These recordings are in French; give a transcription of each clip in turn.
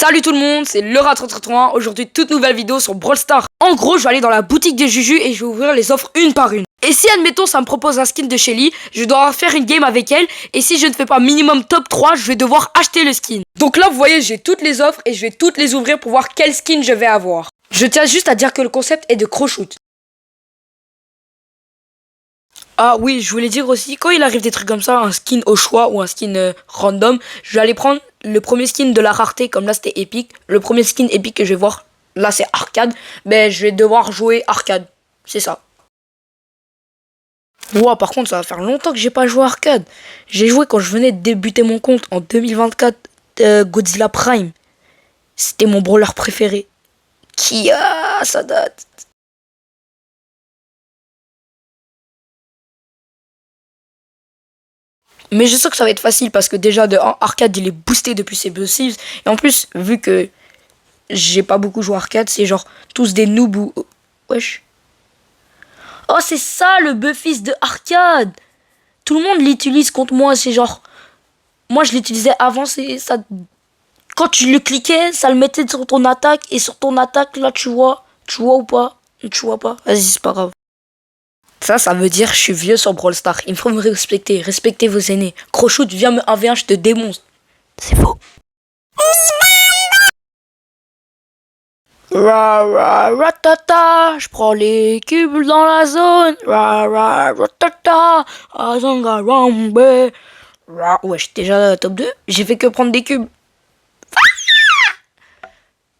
Salut tout le monde, c'est le Rat331. Aujourd'hui, toute nouvelle vidéo sur Brawl Stars. En gros, je vais aller dans la boutique des Juju et je vais ouvrir les offres une par une. Et si, admettons, ça me propose un skin de Shelly, je dois faire une game avec elle. Et si je ne fais pas minimum top 3, je vais devoir acheter le skin. Donc là, vous voyez, j'ai toutes les offres et je vais toutes les ouvrir pour voir quel skin je vais avoir. Je tiens juste à dire que le concept est de crowshoot. Ah oui, je voulais dire aussi, quand il arrive des trucs comme ça, un skin au choix ou un skin random, je vais aller prendre le premier skin de la rareté, comme là c'était épique. Le premier skin épique que je vais voir, là c'est arcade, mais je vais devoir jouer arcade, c'est ça. Wow, par contre, ça va faire longtemps que j'ai pas joué arcade. J'ai joué quand je venais de débuter mon compte en 2024, Godzilla Prime. C'était mon brawler préféré. Ça date. Mais je sais que ça va être facile parce que déjà de 1, arcade il est boosté depuis ses buffs. Et en plus, vu que j'ai pas beaucoup joué arcade, c'est genre tous des noobs ou... Wesh. Oh, c'est ça le buffis de arcade. Tout le monde l'utilise contre moi, c'est genre... Moi je l'utilisais avant, c'est ça... Quand tu le cliquais, ça le mettait sur ton attaque. Et sur ton attaque, là tu vois ou pas? Tu vois pas? Vas-y, c'est pas grave. Ça veut dire je suis vieux sur Brawl Stars. Il faut me respecter. Respectez vos aînés. Crowshoot, viens me 1v1, je te démonte. C'est faux. Ra ra ratata, je prends les cubes dans la zone. Ra ra ratata, azanga rambe. Ouais, j'étais déjà top 2. J'ai fait que prendre des cubes.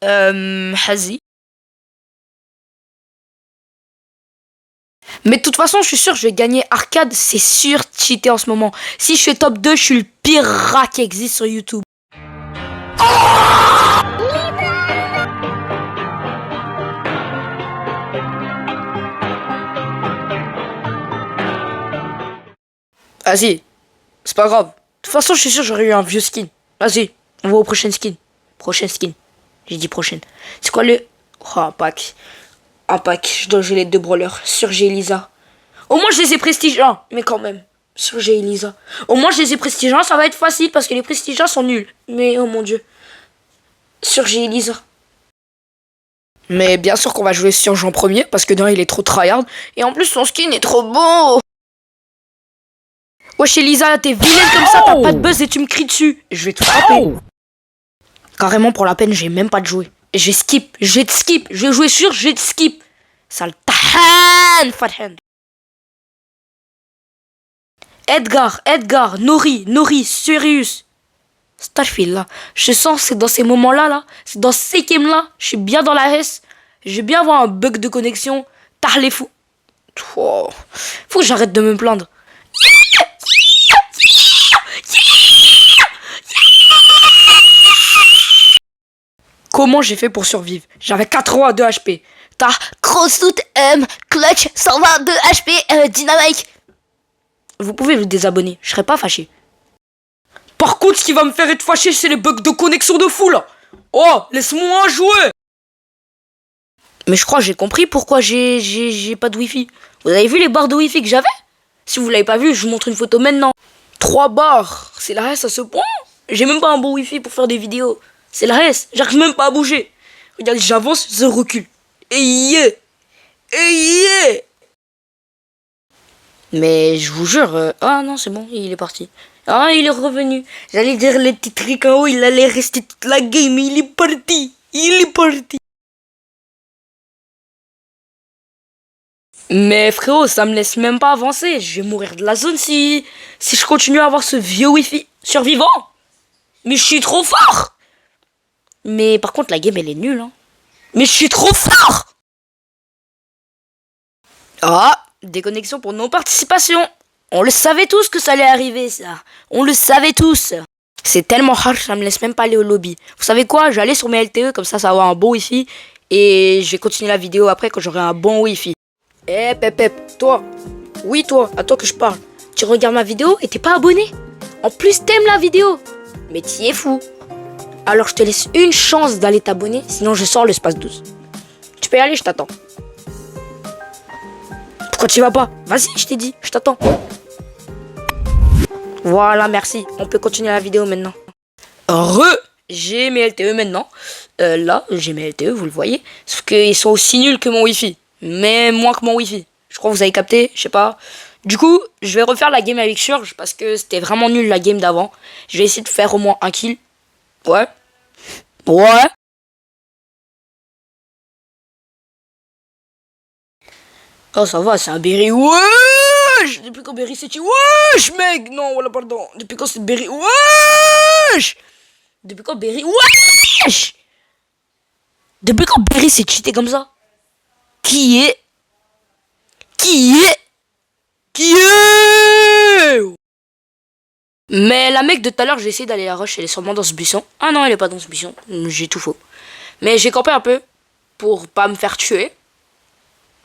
Hazi. Mais de toute façon, je suis sûr, je vais gagner arcade. C'est sûr, cheater en ce moment. Si je fais top 2, je suis le pire rat qui existe sur YouTube. Vas-y, c'est pas grave. De toute façon, je suis sûr, j'aurais eu un vieux skin. Vas-y, on va au prochain skin. Prochaine skin. J'ai dit prochaine. C'est quoi le... Oh, un pack. Un pack. Je dois jouer les 2 brawlers. Surge et Elisa. Au moins, je les ai prestige 1. Mais quand même. Surge et Elisa. Au moins, je les ai prestige 1. Ça va être facile parce que les prestige 1 sont nuls. Mais oh mon dieu. Surge et Elisa. Mais bien sûr qu'on va jouer Surge en premier. Parce que d'un, il est trop tryhard. Et en plus, son skin est trop beau. Wesh Elisa, t'es vilaine comme ça. T'as pas de buzz et tu me cries dessus. Je vais tout frapper. Carrément, pour la peine, j'ai même pas de jouer. Je vais skip. Je vais jouer sur, je vais skip. Sale tahan, Fathan. Edgar, Nori, Sirius. Starfield là. Je sens c'est dans ces moments-là, c'est dans ces games-là, je suis bien dans la S. Je vais bien avoir un bug de connexion. Tard les fous. Oh, faut que j'arrête de me plaindre. Comment j'ai fait pour survivre? J'avais 82 HP. T'as crowshoot clutch 122 HP dynamique. Vous pouvez vous désabonner, je serai pas fâché. Par contre, ce qui va me faire être fâché, c'est les bugs de connexion de fou là. Oh, laisse-moi jouer. Mais je crois que j'ai compris pourquoi j'ai pas de wifi. Vous avez vu les barres de wifi que j'avais? Si vous l'avez pas vu, je vous montre une photo maintenant. 3 barres, c'est la reste à ce point. J'ai même pas un bon wifi pour faire des vidéos. C'est la reste, j'arrive même pas à bouger. Regardez, j'avance, je recule. Et yeah. Mais je vous jure, ah non, c'est bon, il est parti. Ah, il est revenu. J'allais dire les petits trucs en haut, il allait rester toute la game, mais il est parti. Mais frérot, ça me laisse même pas avancer. Je vais mourir de la zone si je continue à avoir ce vieux wifi survivant. Mais je suis trop fort. Mais par contre, la game, elle est nulle. Hein. Mais je suis trop fort. Ah, déconnexion pour non-participation. On le savait tous que ça allait arriver, ça. On le savait tous. C'est tellement hard, ça me laisse même pas aller au lobby. Vous savez quoi? Je vais aller sur mes LTE, comme ça va avoir un bon wifi. Et je vais continuer la vidéo après quand j'aurai un bon wifi. Eh, Pep, toi. Oui, toi, à toi que je parle. Tu regardes ma vidéo et t'es pas abonné. En plus, t'aimes la vidéo. Mais t'y es fou. Alors je te laisse une chance d'aller t'abonner, sinon je sors le space 12. Tu peux y aller, je t'attends. Pourquoi tu vas pas? Vas-y, je t'ai dit, je t'attends. Voilà, merci. On peut continuer la vidéo maintenant. j'ai mes LTE maintenant. Là, j'ai mes LTE, vous le voyez. Sauf qu'ils sont aussi nuls que mon Wi-Fi. Mais moins que mon Wi-Fi. Je crois que vous avez capté, je sais pas. Du coup, je vais refaire la game avec Surge parce que c'était vraiment nul la game d'avant. Je vais essayer de faire au moins un kill. Ouais. Ouais. Oh, ça va, c'est un Berry. Wesh! Depuis quand Berry c'est... Wesh, mec! Non, voilà, pardon. Depuis quand c'est Berry... Wesh! Depuis quand Berry... Wesh! Depuis quand Berry s'est cheaté comme ça? Qui est? Qui est? Qui est? Mais la mec de tout à l'heure, j'ai essayé d'aller la rush, elle est sûrement dans ce buisson. Ah non, elle est pas dans ce buisson, j'ai tout faux. Mais j'ai campé un peu pour pas me faire tuer.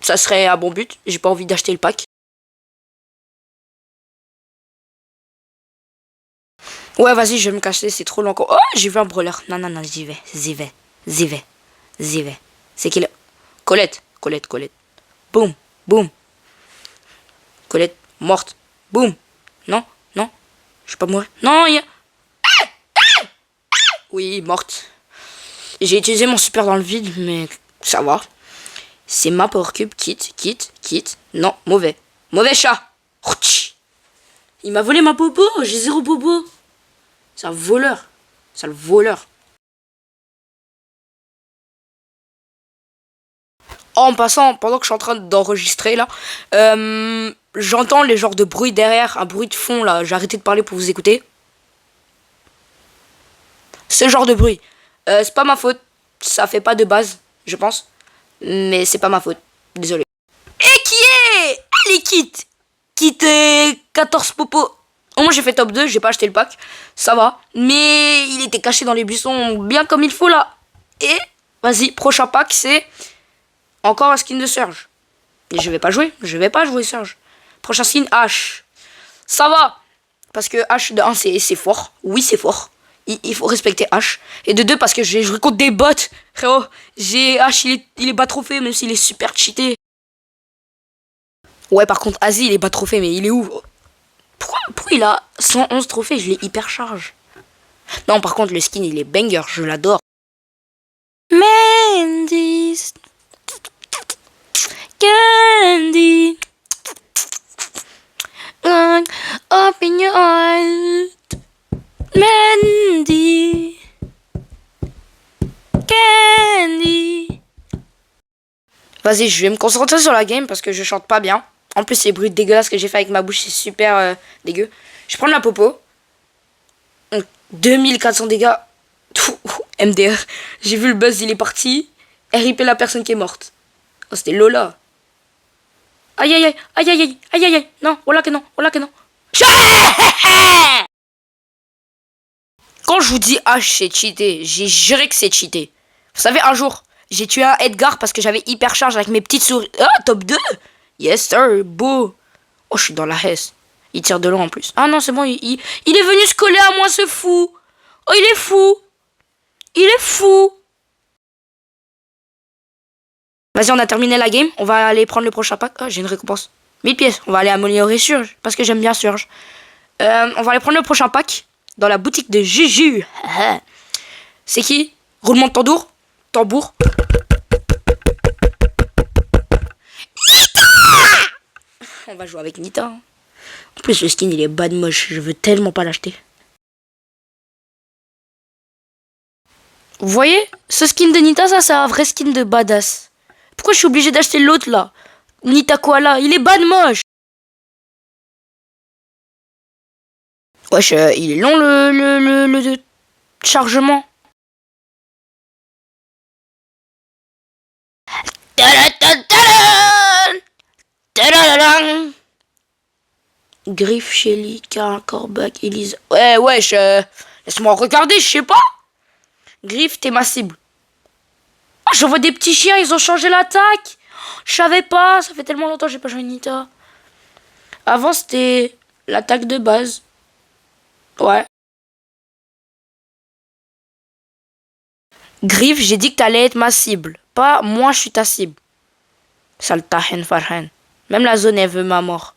Ça serait un bon but, j'ai pas envie d'acheter le pack. Ouais, vas-y, je vais me cacher, c'est trop long. Oh, j'ai vu un brawler. Non, non, non, j'y vais, j'y vais, j'y vais, j'y vais. C'est qui là? Colette, Colette, Colette. Boum, boum. Colette, morte. Boum. Non, non, je suis pas mourir. Non, il y a... Oui, morte. J'ai utilisé mon super dans le vide, mais ça va. C'est ma power cube, quitte. Non, mauvais. Mauvais chat. Il m'a volé ma popo, j'ai 0 popo. C'est un voleur. C'est le voleur. En passant, pendant que je suis en train d'enregistrer là, j'entends les genres de bruit derrière, un bruit de fond là. J'ai arrêté de parler pour vous écouter. Ce genre de bruit. C'est pas ma faute. Ça fait pas de base, je pense. Mais c'est pas ma faute. Désolé. Et qui est? Elle est quitte. Quitte 14 popo. Au moins j'ai fait top 2, j'ai pas acheté le pack. Ça va. Mais il était caché dans les buissons bien comme il faut là. Et vas-y, prochain pack c'est encore un skin de Surge. Et je vais pas jouer Surge. Prochain skin H. Ça va. Parce que H de 1 c'est fort. Oui c'est fort. Il faut respecter H. Et de 2 parce que j'ai joué contre des bots. Frérot, H il est pas trophée même s'il est super cheaté. Ouais par contre Asie il est pas trophée mais il est où? Pourquoi il a 111 trophées? Je l'ai hyper charge. Non par contre le skin il est banger, je l'adore. Mandy, Candy, open your eyes, Mandy, Candy. Vas-y, je vais me concentrer sur la game parce que je chante pas bien. En plus, les bruits dégueulasses que j'ai fait avec ma bouche, c'est super dégueu. Je prends la popo. 2400 dégâts. MDR. J'ai vu le buzz, il est parti. RIP la personne qui est morte. Oh, c'était Lola. Aïe aïe aïe, aïe aïe aïe, aïe aïe aïe. Non, voilà que non, voilà que non. Quand je vous dis H, c'est cheaté. J'ai juré que c'est cheaté. Vous savez, un jour, j'ai tué un Edgar parce que j'avais hyper charge avec mes petites souris. Ah, top 2. Yes sir, beau. Oh, je suis dans la hesse. Il tire de loin en plus. Ah non, c'est bon, il est venu se coller à moi, ce fou. Oh, il est fou. Il est fou. Vas-y, on a terminé la game. On va aller prendre le prochain pack. Oh, j'ai une récompense. 1000 pièces. On va aller améliorer Surge. Parce que j'aime bien Surge. On va aller prendre le prochain pack. Dans la boutique de Juju. C'est qui? Roulement de tambour. Tambour. On va jouer avec Nita. En plus, le skin, il est bad moche. Je veux tellement pas l'acheter. Vous voyez? Ce skin de Nita, ça, c'est un vrai skin de badass. Pourquoi je suis obligé d'acheter l'autre, là? Nita Koala. Il est bad moche. Wesh, il est long, le chargement. Griff, Shelly, Karl, Corbac, Elise. Ouais, wesh, laisse-moi regarder, je sais pas. Griff, t'es ma cible. Oh, je vois des petits chiens, ils ont changé l'attaque. Je savais pas, ça fait tellement longtemps que j'ai pas joué Nita. Avant, c'était l'attaque de base. Ouais. Griff, j'ai dit que t'allais être ma cible. Pas moi, je suis ta cible. Saltahen Farhan. Même la zone, elle veut ma mort.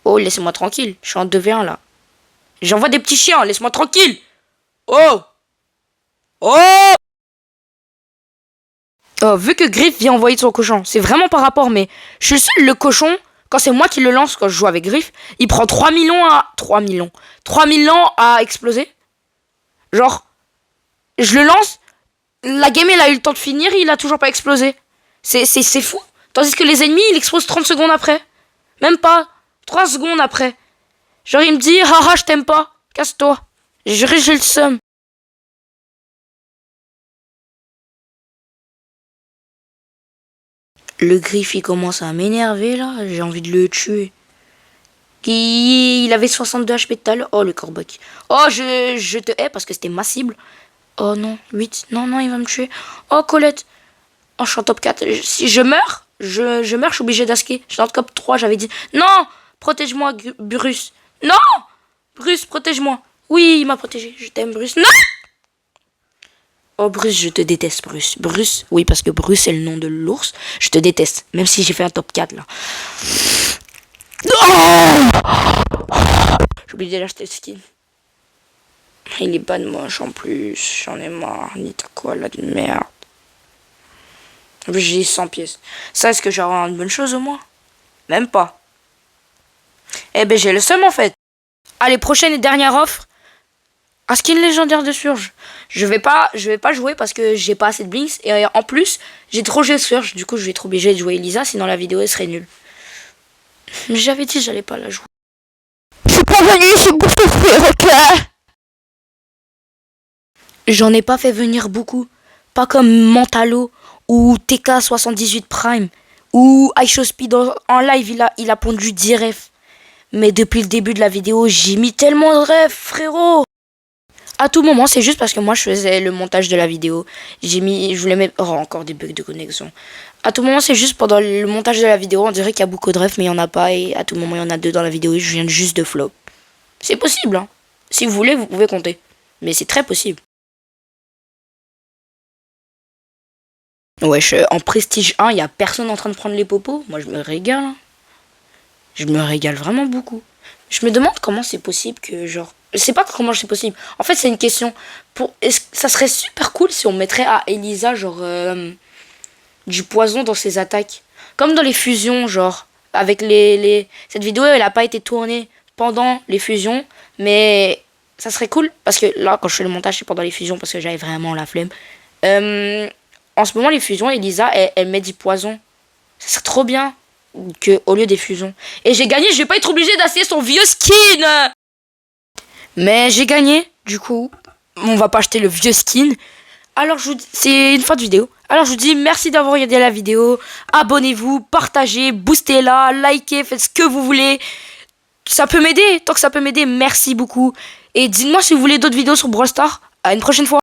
Oh, laissez-moi tranquille. Je suis en 2v1 là. J'envoie des petits chiens, laisse-moi tranquille. Oh! Oh! Oh, vu que Griff vient envoyer son cochon, c'est vraiment par rapport, mais je suis le seul, le cochon, quand c'est moi qui le lance, quand je joue avec Griff, il prend 3 millions à... 3 millions. 3 millions à exploser. Genre, je le lance, la game, elle a eu le temps de finir, il a toujours pas explosé. C'est fou. Tandis que les ennemis, ils explosent 30 secondes après. Même pas. 3 secondes après. Genre, il me dit, haha, je t'aime pas. Casse-toi. J'ai le seum. Le Griff, il commence à m'énerver, là. J'ai envie de le tuer. Il avait 62 HP tout à l'heure. Oh, le corbac. Oh, je te hais parce que c'était ma cible. Oh non, 8. Non, non, il va me tuer. Oh, Colette. Oh, je suis en top 4. Si je meurs, je meurs, je suis obligé d'asquer. Je suis en top 3, j'avais dit. Non! Protège-moi, Bruce. Non! Bruce, protège-moi. Oui, il m'a protégé. Je t'aime, Bruce. Non! Oh, Bruce, je te déteste, Bruce. Bruce, oui, parce que Bruce, c'est le nom de l'ours. Je te déteste, même si j'ai fait un top 4, là. J'ai oublié d'acheter le skin. Il est pas de moche, en plus. J'en ai marre. Ni t'as quoi, là, de merde. J'ai 100 pièces. Ça, est-ce que j'aurai une bonne chose, au moins? Même pas. Eh ben, j'ai le seum, en fait. Allez, prochaine et dernière offre. Un skin légendaire de Surge. Je vais pas jouer parce que j'ai pas assez de blinks. Et en plus, j'ai trop joué Surge. Du coup, je vais être obligé de jouer Elisa. Sinon, la vidéo, elle serait nulle. Mais j'avais dit que j'allais pas la jouer. Je suis pas venu ici pour souffrir, ok? J'en ai pas fait venir beaucoup. Pas comme Mentalo ou TK78 Prime. Ou iShowSpeed en live, il a pondu 10 refs. Mais depuis le début de la vidéo, j'ai mis tellement de refs, frérot. À tout moment, c'est juste parce que moi je faisais le montage de la vidéo. Je voulais mettre... Oh, encore des bugs de connexion. À tout moment, c'est juste pendant le montage de la vidéo, on dirait qu'il y a beaucoup de refs, mais il n'y en a pas. Et à tout moment, il y en a 2 dans la vidéo et je viens juste de flop. C'est possible, hein. Si vous voulez, vous pouvez compter. Mais c'est très possible. Wesh, en prestige 1, il n'y a personne en train de prendre les popos. Moi, je me régale. Hein. Je me régale vraiment beaucoup. Je me demande comment c'est possible que, genre... Je sais pas comment c'est possible. En fait, c'est une question. Ça serait super cool si on mettrait à Elisa, genre, du poison dans ses attaques. Comme dans les fusions, genre. Avec Cette vidéo, elle a pas été tournée pendant les fusions. Mais ça serait cool. Parce que là, quand je fais le montage, c'est pendant les fusions. Parce que j'avais vraiment la flemme. En ce moment, les fusions, Elisa, elle met du poison. Ça serait trop bien. Au lieu des fusions. Et j'ai gagné, je vais pas être obligé d'essayer son vieux skin. Mais j'ai gagné, du coup, on va pas acheter le vieux skin. Alors je vous dis, c'est une fin de vidéo. Alors je vous dis merci d'avoir regardé la vidéo. Abonnez-vous, partagez, boostez-la, likez, faites ce que vous voulez. Ça peut m'aider, tant que ça peut m'aider, merci beaucoup. Et dites-moi si vous voulez d'autres vidéos sur Brawl Stars. À une prochaine fois.